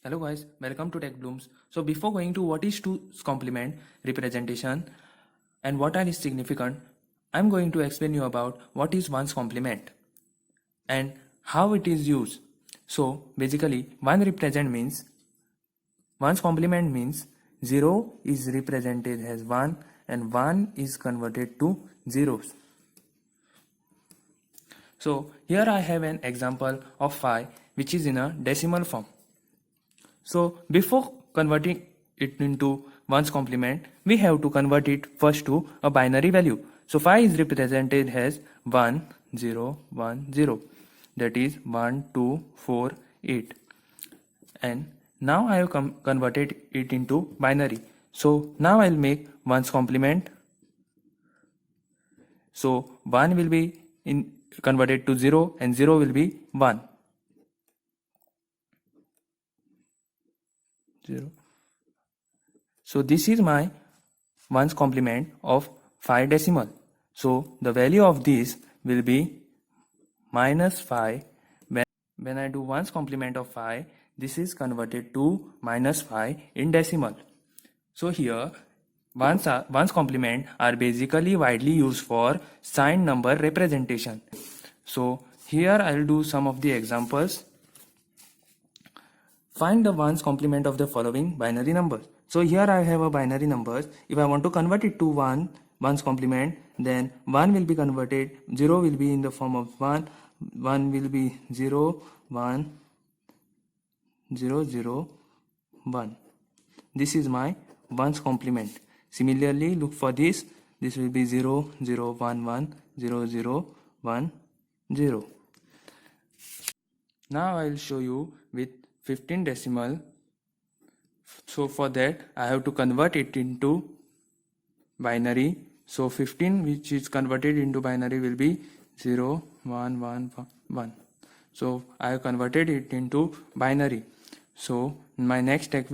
Hello guys, welcome to Tech Blooms. So before going to what is 2's complement representation and what are its significant, I'm going to explain you about what is 1's complement and how it is used. So basically 1 represent means 1's complement means 0 is represented as 1 and 1 is converted to zeros. So here I have an example of 5 which is in a decimal form. So before converting it into 1's complement, we have to convert it first to a binary value. So 5 is represented as 1, 0, 1, 0. That is 1, 2, 4, 8. And now I have converted it into binary. So now I'll make 1's complement. So 1 will be converted to 0 and 0 will be 1. 0. So this is my 1's complement of 5 decimal. So the value of this will be minus 5. When I do 1's complement of 5, this is converted to minus 5 in decimal. So here 1's complement are basically widely used for signed number representation. So here I'll do some of the examples. Find the 1's complement of the following binary numbers. So here I have a binary numbers. If I want to convert it to 1's complement, then 1 will be converted, 0 will be in the form of 1, 1 will be 0, 1, 0, 0, 1. This is my 1's complement. Similarly, look for this. This will be 0, 0, 1, 1, 0, 0, 1, 0. Now I will show you with 15 decimal. So for that I have to convert it into binary. So 15 which is converted into binary will be 0, 1, 1, 1. So I have converted it into binary. So my next step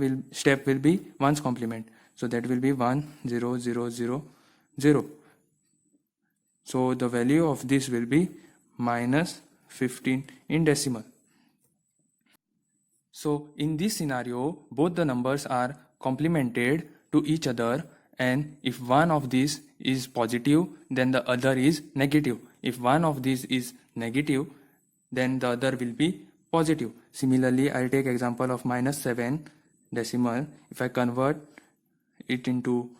will be 1's complement. So that will be 1, 0, 0, 0, 0. So the value of this will be minus 15 in decimal. So in this scenario, both the numbers are complemented to each other, and if one of these is positive, then the other is negative. If one of these is negative, then the other will be positive. Similarly, I'll take example of minus 7 decimal. If I convert it into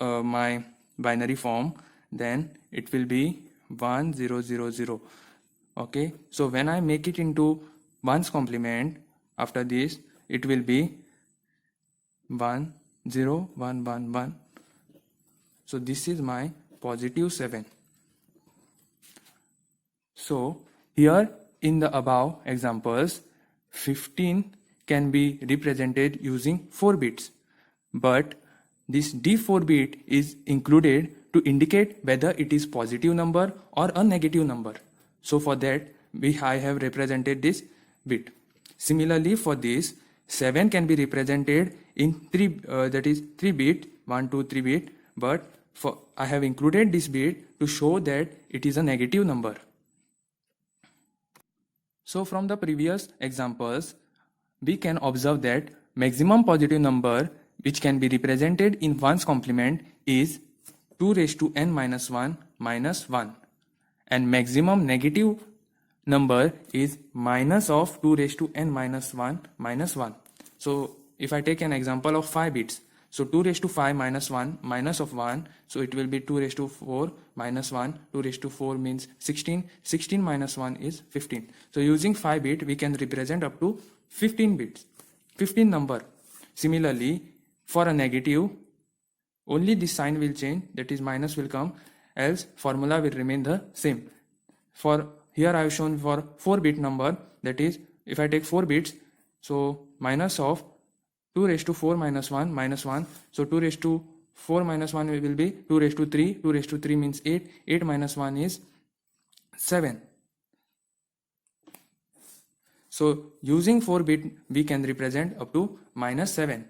my binary form, then it will be 1, 0, 0, 0. Okay, so when I make it into 1's complement, after this it will be 1, 0, 1, 1, 1. So this is my positive 7. So here in the above examples, 15 can be represented using 4 bits. But this D4 bit is included to indicate whether it is positive number or a negative number. So for that I have represented this bit. Similarly, for this 7 can be represented in 3 bit, 1, 2, 3 bit, but I have included this bit to show that it is a negative number. So from the previous examples, we can observe that maximum positive number which can be represented in 1's complement is 2 raised to n minus 1 minus 1, and maximum negative number is minus of 2 raised to n minus 1 minus 1. So if I take an example of 5 bits, so 2 raised to 5 minus 1 minus of 1, so it will be 2 raised to 4 minus 1, 2 raised to 4 means 16, 16 minus 1 is 15. So using 5 bit we can represent up to 15 bits, 15 number. Similarly, for a negative, only this sign will change, that is minus will come, else formula will remain the same. For here I have shown for 4-bit number, that is if I take 4 bits, so minus of 2 raised to 4 minus 1 minus 1, so 2 raised to 4 minus 1 will be 2 raised to 3, 2 raised to 3 means 8, 8 minus 1 is 7. So using 4 bit we can represent up to minus 7.